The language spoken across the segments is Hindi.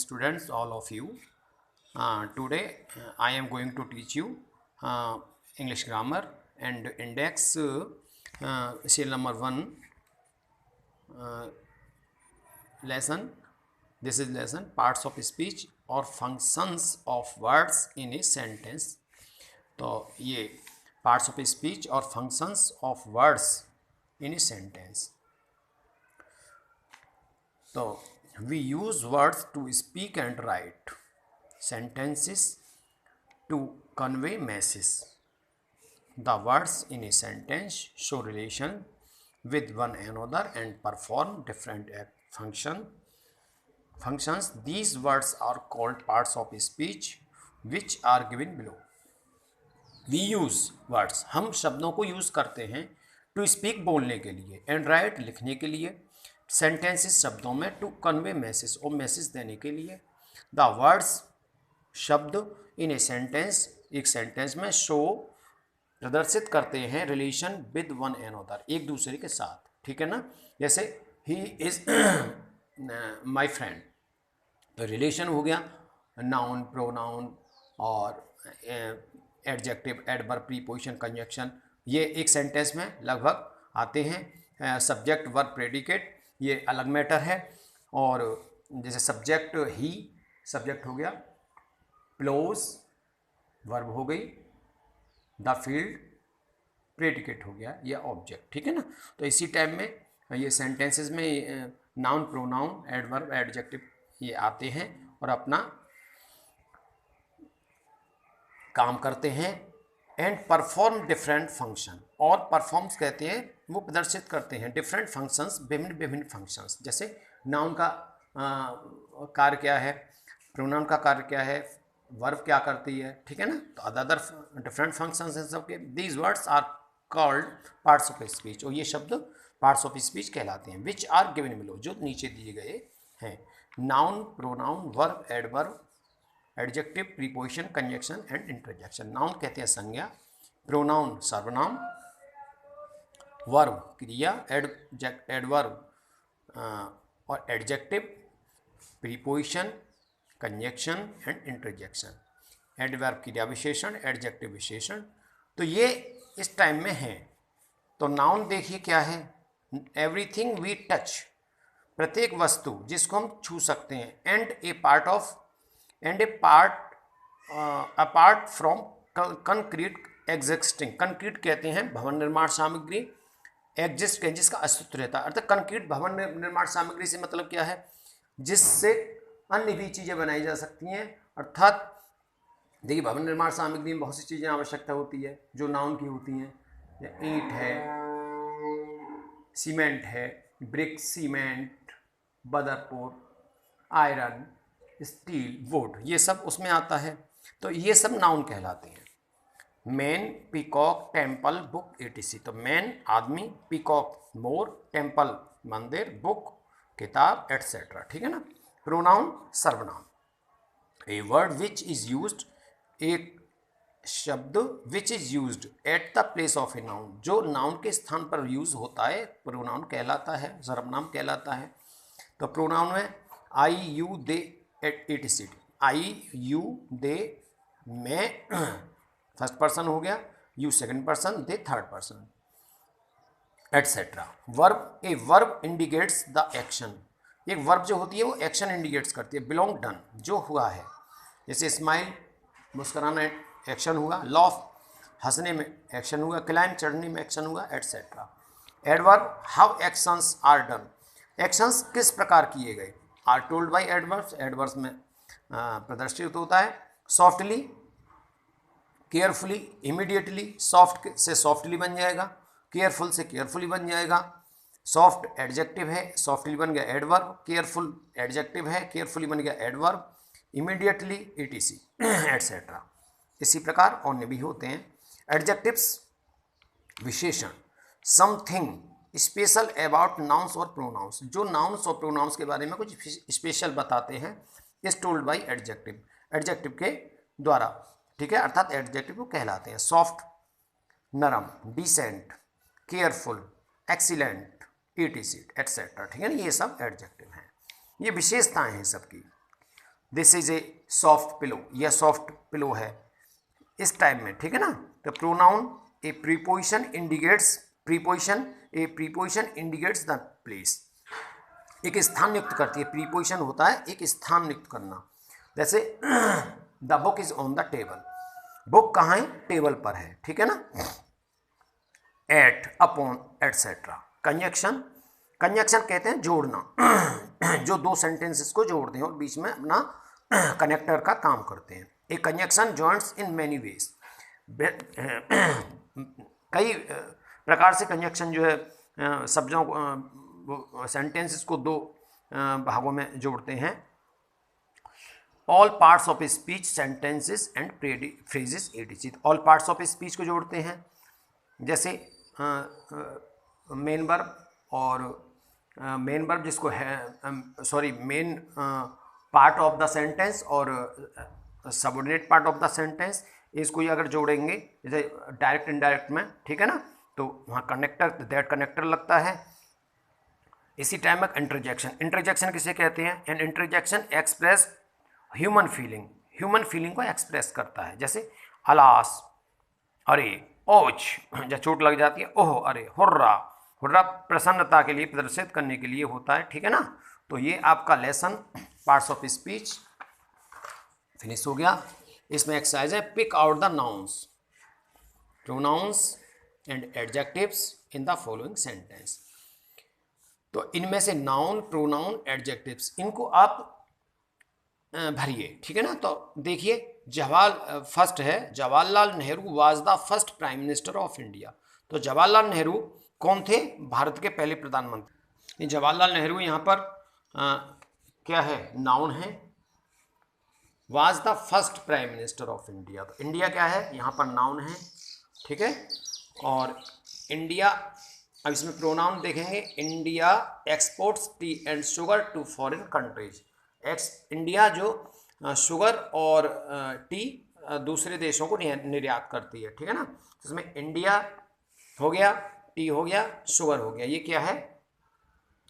students, all of you. Today I am going to teach you English grammar and index serial number 1 lesson. This is lesson parts of speech or functions of words in a sentence. तो ये parts of speech और functions of words in a sentence. तो we use words to speak and write sentences to convey messages. The words in a sentence show relation with one another and perform different functions. These words are called parts of speech which are given below. We use words, हम शब्दों को यूज़ करते हैं to speak बोलने के लिए and write लिखने के लिए, sentences शब्दों में to convey message और मैसेज देने के लिए. The words शब्द in a sentence एक सेंटेंस में शो प्रदर्शित करते हैं रिलेशन विद वन अनदर एक दूसरे के साथ. ठीक है ना. जैसे ही इज माई फ्रेंड, तो रिलेशन हो गया नाउन प्रोनाउन और एडजेक्टिव एडवर्ब प्रीपोजिशन कंजक्शन, ये एक सेंटेंस में लगभग आते हैं. सब्जेक्ट वर्ब प्रेडिकेट ये अलग मैटर है. और जैसे सब्जेक्ट ही सब्जेक्ट हो गया, प्लोज वर्ब हो गई, द फील्ड प्रेडिकेट हो गया या ऑब्जेक्ट. ठीक है ना. तो इसी टाइम में ये सेंटेंसेस में नाउन प्रोनाउन एडवर्ब एडजेक्टिव ये आते हैं और अपना काम करते हैं. एंड परफॉर्म डिफरेंट फंक्शन, और परफॉर्म्स कहते हैं वो प्रदर्शित करते हैं डिफरेंट फंक्शंस, विभिन्न विभिन्न फंक्शंस. जैसे नाउन का कार्य क्या है, प्रोनाउन का कार्य क्या है, वर्ब क्या करती है. ठीक है ना. तो अदर डिफरेंट फंक्शंस हैं सबके. These words are called parts of speech, और ये शब्द पार्ट्स ऑफ स्पीच कहलाते हैं. विच आर गिवन बिलो, जो नीचे दिए गए हैं. Noun pronoun verb adverb adjective preposition conjunction and interjection. Noun कहते हैं संज्ञा, प्रोनाउन सर्वनाम, वर्ब क्रिया, एडवर्ब और adjective preposition conjunction and interjection. Adverb क्रिया विशेषण, एडजेक्टिव विशेषण. तो ये इस टाइम में है. तो नाउन देखिए क्या है, एवरीथिंग वी टच, प्रत्येक वस्तु जिसको हम छू सकते हैं. And A part apart from concrete existing. Concrete कहते हैं भवन निर्माण सामग्री, एग्जिस्ट के जिसका अस्तित्व रहता है. अर्थात कंक्रीट भवन निर्माण सामग्री से मतलब क्या है, जिससे अन्य भी चीज़ें बनाई जा सकती हैं. अर्थात देखिए भवन निर्माण सामग्री में बहुत सी चीज़ें आवश्यकता होती है जो नाउन की होती हैं. ईंट है, सीमेंट है, brick cement, Badarpur, iron, steel, would, ये सब उसमें आता है. तो ये सब नाउन कहलाते हैं. Man, peacock, temple, book, etc. तो मैन आदमी, पीकॉक मोर, टेम्पल मंदिर, बुक किताब एटसेट्रा. ठीक है ना. प्रोनाउन सर्वनाम. A word which is used, एक शब्द which is used at the place of a noun, जो नाउन के स्थान पर यूज होता है, प्रोनाउन कहलाता है, सर्वनाम कहलाता है. तो प्रोनाउन में I you they etc. I you they, मैं फर्स्ट पर्सन हो गया, you second person, they third person etcetera. Verb, a verb indicates the action, एक वर्ब जो होती है वो एक्शन इंडिकेट्स करती है. बिलोंग डन, जो हुआ है. जैसे स्माइल मुस्कुराना एक्शन हुआ, लॉफ हंसने में एक्शन हुआ, क्लाइंब चढ़ने में एक्शन हुआ etcetera. Adverb, how actions are done, actions किस प्रकार किए गए. Are told by adverbs, adverbs में प्रदर्शित होता है. Softly, carefully, immediately. सॉफ्ट से सॉफ्टली बन जाएगा, केयरफुल से केयरफुली बन जाएगा. सॉफ्ट एडजेक्टिव है, सॉफ्टली बन गया एडवर्ब. केयरफुल एडजेक्टिव है, केयरफुली बन गया एडवर्ब. Immediately ATC etcetera. इसी प्रकार अन्य भी होते हैं. एडजेक्टिव्स विशेषण, समथिंग स्पेशल अबाउट नाउन्स और प्रोनाउंस, जो नाउन्स और प्रोनाउंस के बारे में कुछ स्पेशल बताते हैं. Is told by adjective, adjective के द्वारा. ठीक है. अर्थात एडजेक्टिव को कहलाते हैं. सॉफ्ट नरम, decent, careful, excellent, etc etcetera. ठीक है ना. ये सब एडजेक्टिव हैं, ये विशेषताएं हैं सबकी. This is a soft pillow, यह सॉफ्ट पिलो है इस टाइम में, ठीक है ना। तो pronoun A preposition indicates, preposition indicates the place, एक स्थान नियुक्त करती है। प्रीपोजिशन होता है एक स्थान नियुक्त करना। जैसे the book is on the table, book कहाँ है, टेबल पर है, ठीक है ना। At, upon, etcetera. Conjunction, conjunction कहते हैं जोड़ना जो दो सेंटेंसेस को जोड़ते हैं और बीच में अपना कनेक्टर का काम करते हैं। A conjunction joins in many ways, कई प्रकार से कंजक्शन जो है शब्दों को, सेंटेंसेस को दो भागों में जोड़ते हैं। All parts of speech, sentences and phrases etc, all parts of speech को जोड़ते हैं। जैसे मेन वर्ब और मेन वर्ब जिसको है, sorry, main part of the sentence और subordinate part of the sentence, इसको ही अगर जोड़ेंगे जैसे डायरेक्ट इनडायरेक्ट में, ठीक है ना, तो वहाँ कनेक्टर, दैट कनेक्टर लगता है। इसी टाइम में इंटरजेक्शन, इंटरजेक्शन किसे कहते हैं, an interjection express human feeling, human feeling को एक्सप्रेस करता है। जैसे अलास, अरे, ओच, जब चोट लग जाती है, ओह, अरे, हुर्रा, हुर्रा प्रसन्नता के लिए, प्रदर्शित करने के लिए होता है, ठीक है ना। तो ये आपका lesson parts of speech finish हो गया। इसमें एक्सरसाइज है, pick out the nouns, pronouns and adjectives in the following sentence. तो इनमें से नाउन, प्रोनाउन, एडजेक्टिव्स, इनको आप भरिए, ठीक है ना। तो देखिए, फर्स्ट है, Jawaharlal Nehru was the first prime minister of India. तो जवाहरलाल नेहरू कौन थे, भारत के पहले प्रधानमंत्री। जवाहरलाल नेहरू यहाँ पर क्या है, नाउन है। Was the first prime minister of India, तो इंडिया क्या है, यहाँ पर नाउन है, ठीक है। और इंडिया, अब इसमें प्रोनाउन देखेंगे, India exports tea and sugar to foreign countries. India जो शुगर और टी दूसरे देशों को निर्यात करती है, ठीक है ना। इसमें इंडिया हो गया, टी हो गया, शुगर हो गया, ये क्या है,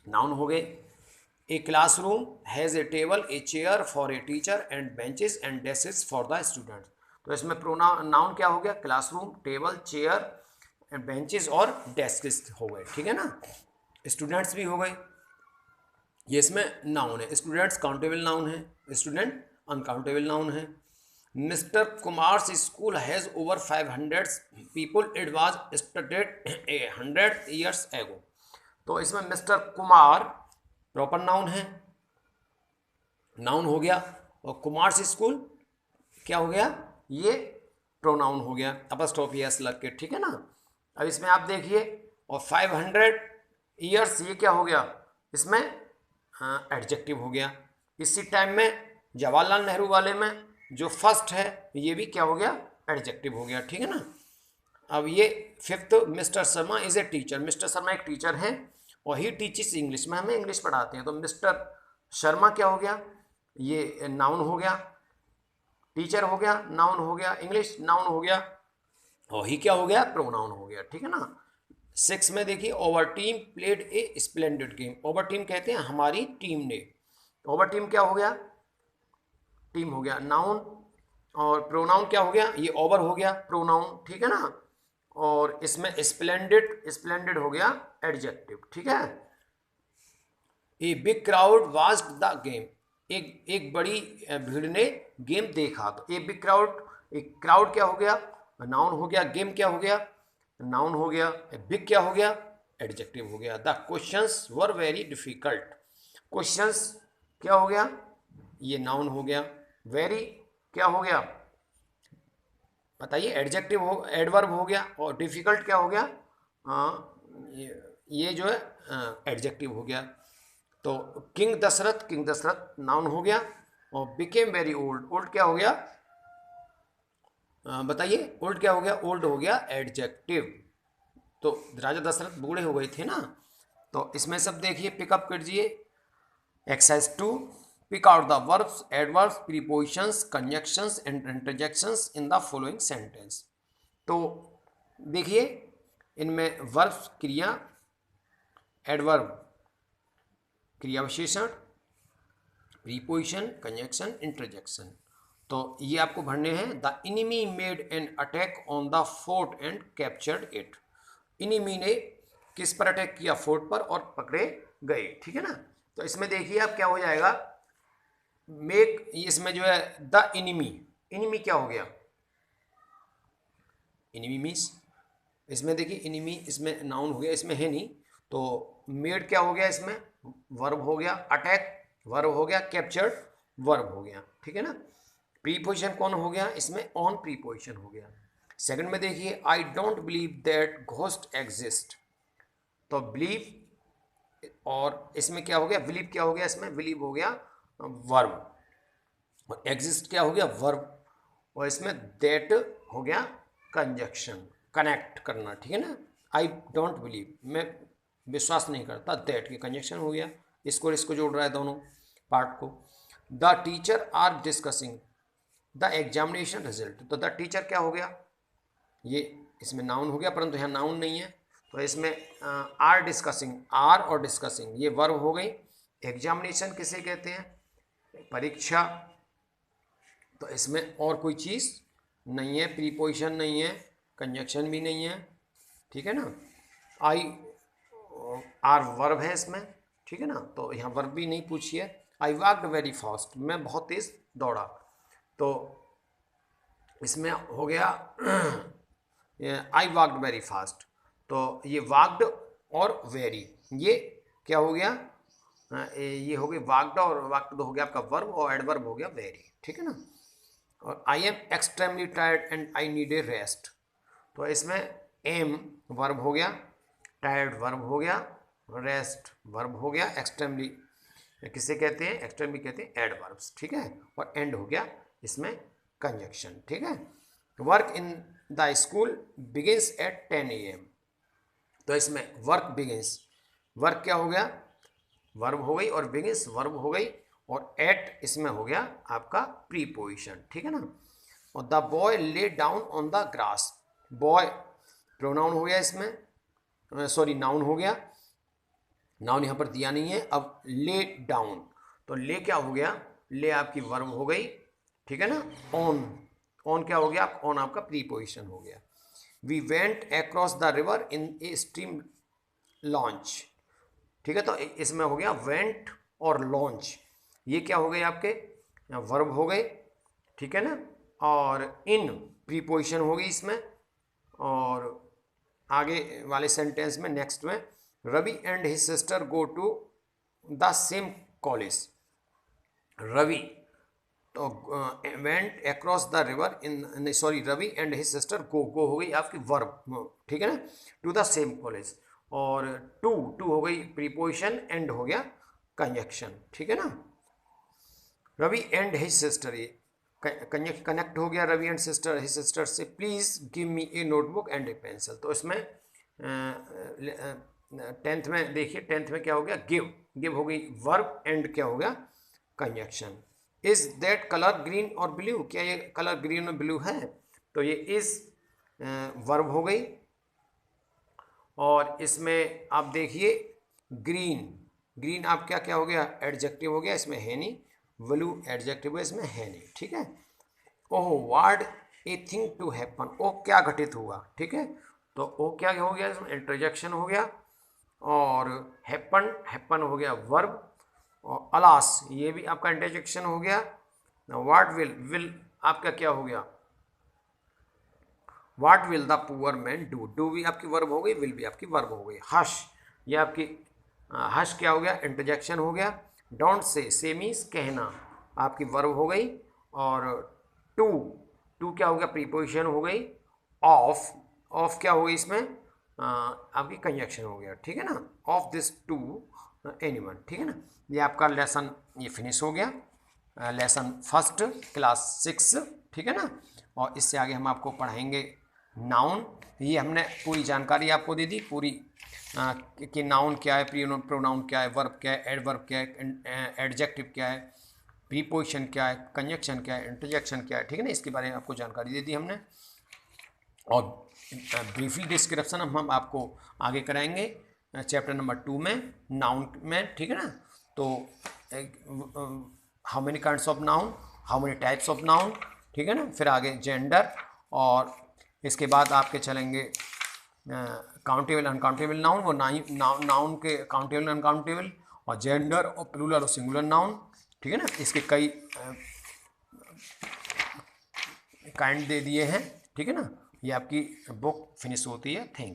नाउन हो गए। A classroom has a table, a chair for a teacher and benches and desk for the students. तो इसमें प्रोनाउन, नाउन क्या हो गया, क्लासरूम, टेबल, चेयर, बेंचेस और डेस्क हो गए, ठीक है ना। स्टूडेंट्स भी हो गए, ये इसमें नाउन है। स्टूडेंट्स काउंटेबल नाउन है, स्टूडेंट अनकाउंटेबल नाउन है। Mister Kumars school has over 500 people, it was started 100 years ago. तो इसमें मिस्टर कुमार प्रॉपर नाउन है, नाउन हो गया, और कुमार्स स्कूल क्या हो गया, ये प्रोनाउन हो गया, अपॉस्ट्रोफी एस लग के, ठीक है ना। अब इसमें आप देखिए, और 500 ईयर्स, ये क्या हो गया, इसमें एडजेक्टिव हो गया। इसी टाइम में जवाहरलाल नेहरू वाले में जो फर्स्ट है, ये भी क्या हो गया, एडजेक्टिव हो गया, ठीक है ना। अब ये fifth, mister Sharma is a teacher, mister Sharma एक टीचर हैं और ही टीचिस इंग्लिश, में हमें इंग्लिश पढ़ाते हैं। तो मिस्टर शर्मा क्या हो गया, ये नाउन हो गया, टीचर हो गया, नाउन हो गया, इंग्लिश नाउन हो गया, और ही क्या हो गया, प्रोनाउन हो गया, ठीक है ना। 6 में देखिए, over team played a splendid game. Over team कहते हैं हमारी टीम ने, ओवर टीम क्या हो गया, टीम हो गया, नाउन, और प्रोनाउन क्या हो गया, ये ओवर हो गया, प्रोनाउन, ठीक है ना। और इसमें स्प्लेंडेड, स्प्लेंडेड हो गया एडजेक्टिव, ठीक है। A big crowd watched the game, एक बड़ी भीड़ ने गेम देखा। तो ए बिग क्राउड, एक क्राउड क्या हो गया, नाउन हो गया, गेम क्या हो गया, नाउन हो गया, बिग क्या हो गया, एडजेक्टिव हो गया। The questions were very difficult, questions क्या हो गया, ये नाउन हो गया, वेरी क्या हो गया, बताइए, एडजेक्टिव हो, एडवर्ब हो गया, और डिफिकल्ट क्या हो गया, ये जो है एडजेक्टिव हो गया। तो king Dasharath, king Dasharath noun हो गया, और बिकेम वेरी ओल्ड, ओल्ड क्या हो गया, बताइए, ओल्ड क्या हो गया, ओल्ड हो गया एडजेक्टिव। तो राजा दशरथ बूढ़े हो गए थे ना। तो इसमें सब देखिए, पिकअप कीजिए। Exercise 2, pick out the verbs, adverbs, prepositions, conjunctions and interjections in the following sentence. तो देखिए, इनमें वर्ब्स क्रिया, एडवर्ब क्रिया विशेषण, प्रीपोजिशन, कंजक्शन, इंटरजेक्शन। तो ये आपको भरने हैं। The enemy made an attack on the fort and captured it. Enemy ने किस पर अटैक किया? फोर्ट पर, और पकड़े गए। ठीक है ना। तो इसमें देखिए आप क्या हो जाएगा, मेक, इसमें जो है द इनिमी, इनिमी क्या हो गया? इनिमी मीन्स, इसमें देखिए इनिमी इसमें नाउन हो गया, इसमें है नहीं। तो मेड क्या हो गया? इसमें वर्ब हो गया, अटैक वर्ब हो गया, कैप्चर्ड वर्ब हो गया। ठीक है ना। प्रीपोजिशन कौन हो गया? इसमें ऑन प्रीपोजिशन हो गया। सेकंड में देखिए, I don't believe that ghost exist. तो बिलीव, और इसमें क्या हो गया? बिलीव क्या हो गया? इसमें बिलीव हो गया वर्ब, और एग्जिस्ट क्या हो गया? वर्ब, और इसमें दैट हो गया कंजक्शन, कनेक्ट करना। ठीक है ना। आई डोंट बिलीव, मैं विश्वास नहीं करता, दैट की कंजक्शन हो गया, इसको और इसको जोड़ रहा है दोनों पार्ट को। The teacher are discussing the examination result. तो द टीचर क्या हो गया? ये इसमें नाउन हो गया, परंतु यहाँ नाउन नहीं है, तो इसमें आर डिस्कसिंग, आर और डिस्कसिंग ये वर्ब हो गई। एग्जामिनेशन किसे कहते हैं? परीक्षा। तो इसमें और कोई चीज़ नहीं है, प्रीपोजिशन नहीं है, कंजक्शन भी नहीं है। ठीक है ना। आई आर वर्ब है इसमें। ठीक है ना। तो यहाँ वर्ब भी नहीं पूछी है। आई वॉकड वेरी फास्ट, मैं बहुत तेज दौड़ा। तो इसमें हो गया आई वॉकड वेरी फास्ट। तो ये वॉकड और वेरी, ये क्या हो गया? ये हो गई वॉकड, और वॉकड हो गया आपका वर्ब, और एडवर्ब हो गया वेरी। ठीक है ना। और I am extremely tired and I need a rest. तो इसमें एम वर्ब हो गया, टायर्ड वर्ब हो गया, रेस्ट वर्ब हो गया, एक्सट्रीमली किसे कहते हैं? एक्सट्रीमली कहते हैं एडवर्ब्स। ठीक है। और एंड हो गया इसमें कंजक्शन। ठीक है। Work in the school begins at 10 AM। तो इसमें वर्क बिगिंस, वर्क क्या हो गया? वर्ब हो गई, और बिगिंस वर्ब हो गई, और एट इसमें हो गया आपका प्रीपोजिशन। ठीक है ना। और the boy lay down on the grass, boy pronoun हो गया इसमें, सॉरी नाउन हो गया, नाउन यहाँ पर दिया नहीं है। अब ले डाउन, तो ले क्या हो गया? ले आपकी वर्ब हो गई। ठीक है ना। ऑन, ऑन क्या हो गया? ऑन आपका प्रीपोजिशन हो गया। We went across the river in a steam launch. ठीक है। तो इसमें हो गया वेंट और लॉन्च, ये क्या हो गए आपके? वर्ब हो गए। ठीक है ना। और इन प्रीपोजिशन हो गई इसमें, और आगे वाले सेंटेंस में नेक्स्ट में, Ravi and his sister go to the same college. Ravi तो went across the river in, sorry Ravi and his sister go हो गई आपकी वर्ब। ठीक है ना। टू द सेम कॉलेज, और टू हो गई प्रीपोजिशन, एंड हो गया कंजक्शन। ठीक है ना। रवि एंड हिज सिस्टर, ये कनेक्ट हो गया Ravi and sister, his sister से, please give me a notebook and a pencil. तो इसमें 10th में देखिए, 10th में क्या हो गया? गिव, गिव हो गई वर्ब, एंड क्या हो गया? Conjunction. Is that colour green और ब्लू, क्या ये कलर ग्रीन और ब्लू है? तो ये इज वर्ब हो गई, और इसमें आप देखिए ग्रीन, ग्रीन आप क्या क्या हो गया? एडजेक्टिव हो गया, इसमें है नहीं। ब्लू एडजेक्टिव है, इसमें है नहीं। ठीक है। Oh what a thing to happen, oh क्या घटित हुआ। ठीक है। तो ओ क्या हो गया? इसमें इंटरजेक्शन हो गया, और हैपन, हैपन हो गया वर्ब, और अलास ये भी आपका इंटरजेक्शन हो गया। व्हाट विल, विल आपका क्या हो गया? What will the poor man do, do भी आपकी वर्ब हो गई, विल भी आपकी वर्ब हो गई। हश, ये आपकी हश क्या हो गया? इंटरजेक्शन हो गया। डोंट से मीन्स कहना, आपकी वर्ब हो गई, और टू, टू क्या हो गया? प्रीपोजिशन हो गई। ऑफ, ऑफ क्या हो गई? इसमें आपकी कंजक्शन हो गया। ठीक है ना। Of this to anyone. ठीक है ना। ये आपका लेसन ये फिनिश हो गया, लेसन फर्स्ट क्लास 6। ठीक है ना। और इससे आगे हम आपको पढ़ाएंगे नाउन। ये हमने पूरी जानकारी आपको दे दी पूरी, कि नाउन क्या है, प्रोनाउन क्या है, वर्ब क्या है, एडवर्ब क्या है, एडजेक्टिव क्या है, प्रीपोजिशन क्या है, कंजक्शन क्या है, इंटरजेक्शन क्या है। ठीक है ना। इसके बारे में आपको जानकारी दे दी हमने, और ब्रीफली डिस्क्रिप्शन हम आपको आगे कराएंगे चैप्टर नंबर 2 में, नाउन में। ठीक है ना। तो how many kinds of noun, how many types of noun, ठीक है ना। फिर आगे जेंडर, और इसके बाद आपके चलेंगे काउंटेबल अनकाउंटेबल नाउन, वो नाउन के काउंटेबल अनकाउंटेबल, और जेंडर और प्लूरल और सिंगुलर नाउन, ठीक है ना। इसके कई काइंड दे दिए हैं, ठीक है ना। ये आपकी बुक फिनिश होती है। Thank you.